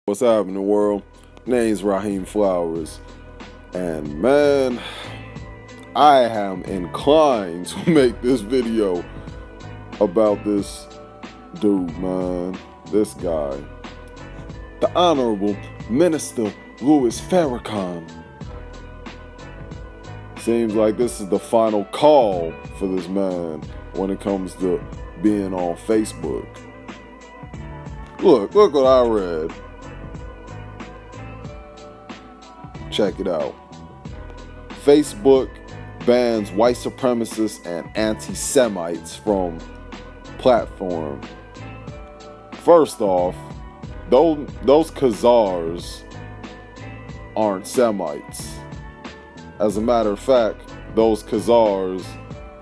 What's happening, world? Name's Raheem Flowers, and man, I am inclined to make this video about this dude, man. This guy, the Honorable Minister Louis Farrakhan. Seems like this is the final call for this man when it comes to being on Facebook. Look what I read. Check it out. Facebook bans white supremacists and anti-Semites from platform. First off, those Khazars aren't Semites. As a matter of fact, those Khazars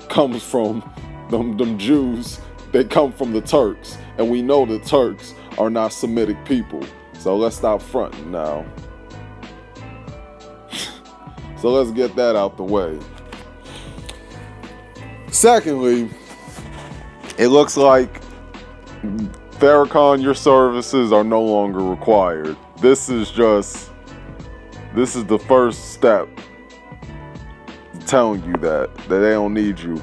comes from them Jews. They come from the Turks, and we know the Turks are not Semitic people. So let's stop fronting now. So let's get that out the way. Secondly, it looks like Farrakhan, your services are no longer required. This is the first step telling you that they don't need you.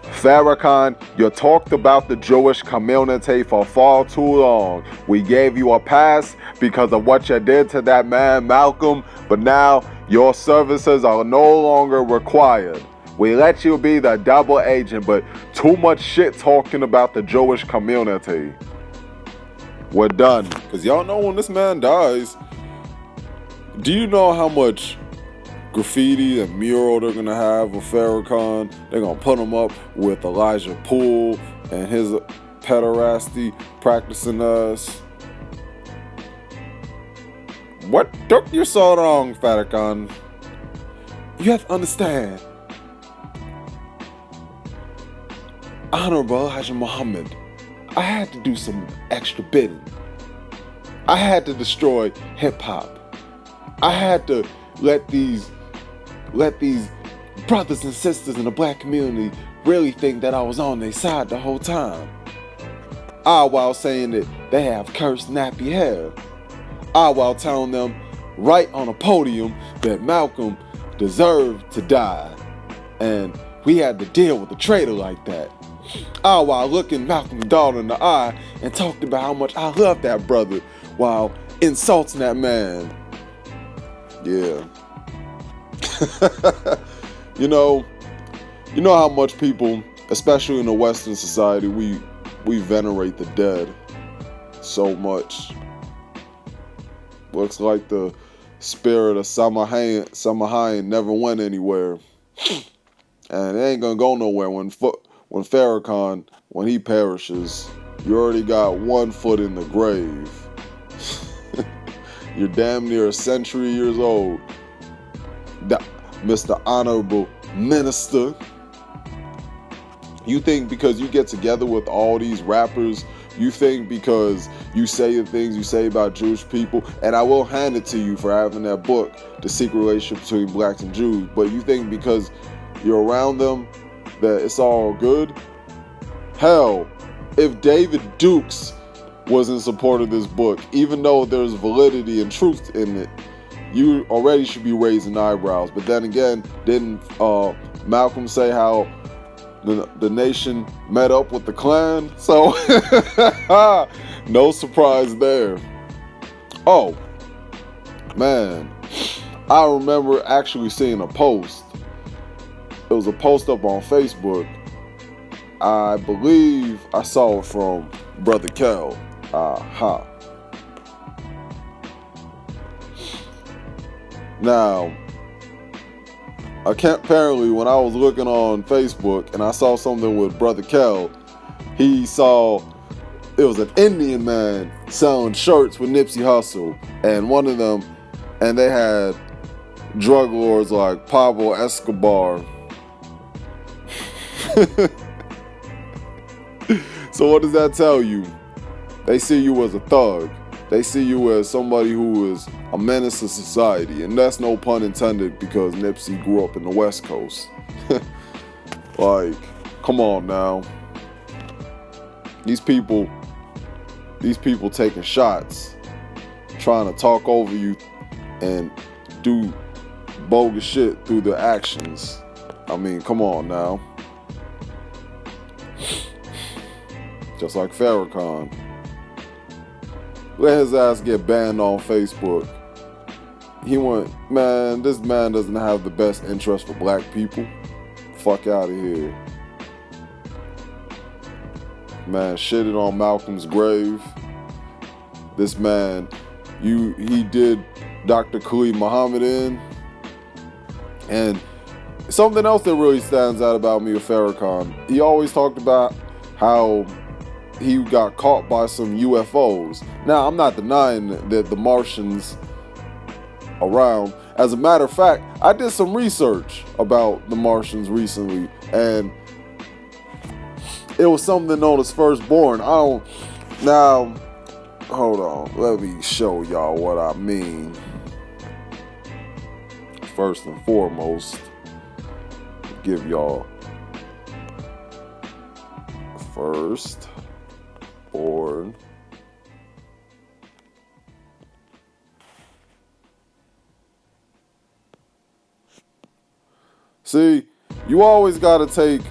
Farrakhan, you talked about the Jewish community for far too long. We gave you a pass because of what you did to that man Malcolm, but now your services are no longer required. We let you be the double agent, but too much shit talking about the Jewish community. We're done. Because y'all know when this man dies, do you know how much graffiti and mural they're going to have with Farrakhan? They're going to put him up with Elijah Poole and his pederasty practicing us. What took you so long, Farrakhan? You have to understand. Honorable Elijah Muhammad, I had to do some extra bidding. I had to destroy hip-hop. I had to let these brothers and sisters in the black community really think that I was on their side the whole time. While saying that they have cursed nappy hair. While telling them right on a podium that Malcolm deserved to die. And we had to deal with a traitor like that. While looking Malcolm's daughter in the eye and talked about how much I love that brother while insulting that man. Yeah. You know how much people, especially in the Western society, we venerate the dead so much. Looks like the spirit of Samhain never went anywhere, and it ain't gonna go nowhere when Farrakhan, when he perishes. You already got 1 foot in the grave. You're damn near a century years old. Mr. Honorable Minister. You think because you get together with all these rappers, you think because you say the things you say about Jewish people, and I will hand it to you for having that book, The Secret Relationship Between Blacks and Jews, but you think because you're around them that it's all good? Hell, if David Dukes was in support of this book, even though there's validity and truth in it, you already should be raising eyebrows. But then again, didn't Malcolm say how the nation met up with the Klan? So no surprise there. Oh man, I remember actually seeing a post. It was a post up on Facebook. I believe I saw it from Brother Kel. Now, apparently when I was looking on Facebook and I saw something with Brother Kel, he saw it was an Indian man selling shirts with Nipsey Hussle, and one of them, and they had drug lords like Pablo Escobar. So what does that tell you? They see you as a thug. They see you as somebody who is a menace to society. And that's no pun intended because Nipsey grew up in the West Coast. Like, come on now. These people taking shots trying to talk over you and do bogus shit through their actions. I mean, come on now. Just like Farrakhan. Let his ass get banned on Facebook. He went, man, this man doesn't have the best interest for black people. Fuck out of here. Man, shitted on Malcolm's grave. This man, he did Dr. Khalid Muhammad in. And something else that really stands out about me with Farrakhan, he always talked about how he got caught by some UFOs. Now, I'm not denying that the Martians around. As a matter of fact, I did some research about the Martians recently, and it was something known as firstborn. Now, hold on, let me show y'all what I mean. First and foremost, give y'all firstborn. See, you always gotta take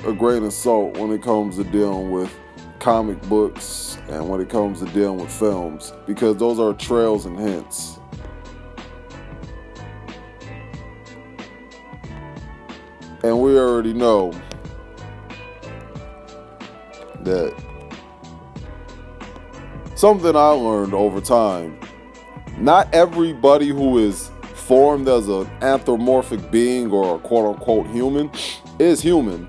a grain of salt when it comes to dealing with comic books and when it comes to dealing with films, because those are trails and hints. And we already know that something I learned over time, not everybody who is formed as an anthropomorphic being or a quote-unquote human is human.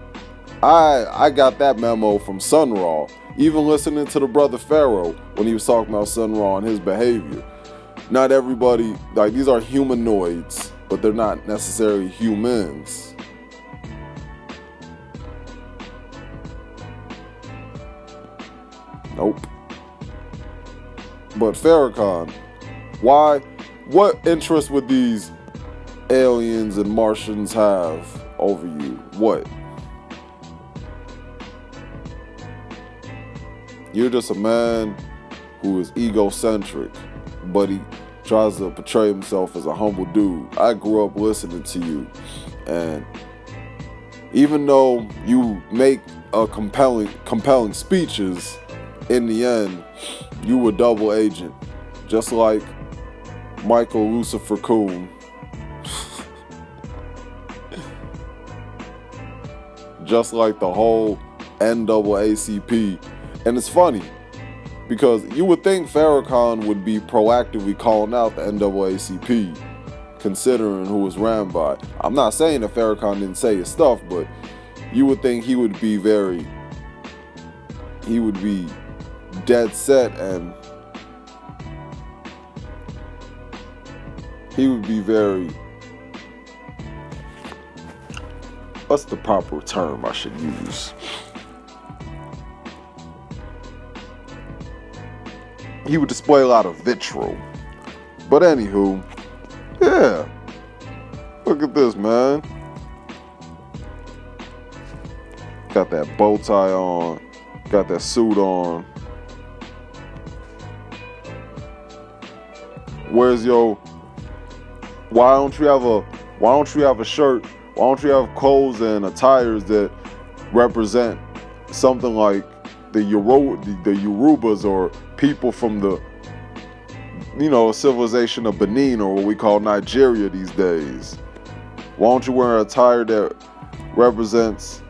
I got that memo from Sun Ra, even listening to the brother Pharaoh when he was talking about Sun Ra and his behavior. Not everybody, like, these are humanoids, but they're not necessarily humans. Nope. But Farrakhan, why? What interest would these aliens and Martians have over you? What? You're just a man who is egocentric, but he tries to portray himself as a humble dude. I grew up listening to you, and even though you make a compelling speeches, in the end, you were double agent, just like Michael Lucifer Coon. Just like the whole NAACP. And it's funny, because you would think Farrakhan would be proactively calling out the NAACP, considering who was ran by. I'm not saying that Farrakhan didn't say his stuff, but you would think he would be dead set, and he would be very, what's the proper term I should use? He would display a lot of vitriol. But anywho, yeah, look at this, man. Got that bow tie on, got that suit on. Where's your, why don't you have a shirt? Why don't you have clothes and attires that represent something like the Yorubas or people from the, civilization of Benin, or what we call Nigeria these days? Why don't you wear an attire that represents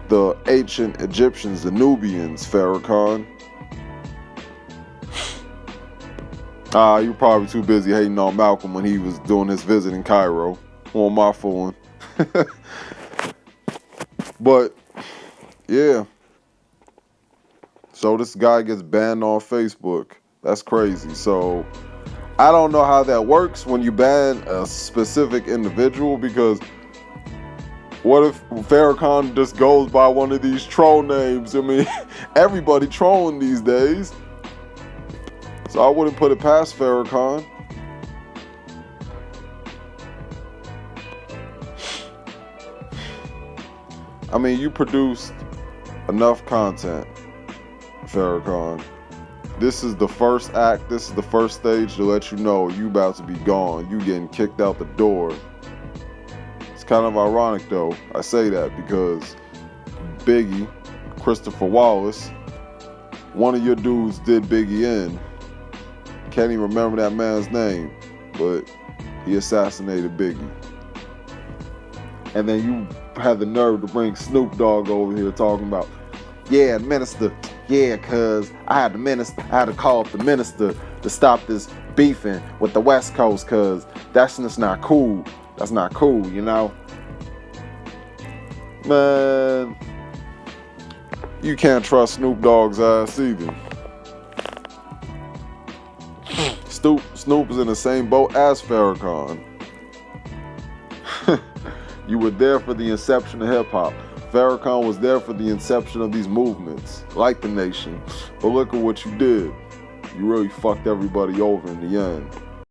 the ancient Egyptians, the Nubians, Farrakhan? You're probably too busy hating on Malcolm when he was doing his visit in Cairo. On my fooling. But, yeah. So this guy gets banned on Facebook. That's crazy. So, I don't know how that works when you ban a specific individual, because what if Farrakhan just goes by one of these troll names? I mean, everybody trolling these days. So I wouldn't put it past Farrakhan. I mean, you produced enough content, Farrakhan. This is the first act. This is the first stage to let you know you about to be gone. You getting kicked out the door. It's kind of ironic though. I say that because Biggie, Christopher Wallace, one of your dudes did Biggie in. Can't even remember that man's name, but he assassinated Biggie. And then you had the nerve to bring Snoop Dogg over here talking about, yeah, minister, yeah, cause I had to call up the minister to stop this beefing with the West Coast, cause that's just not cool. That's not cool, you know? Man, you can't trust Snoop Dogg's ass either. Snoop is in the same boat as Farrakhan. You were there for the inception of hip-hop. Farrakhan was there for the inception of these movements, like the Nation. But look at what you did. You really fucked everybody over in the end.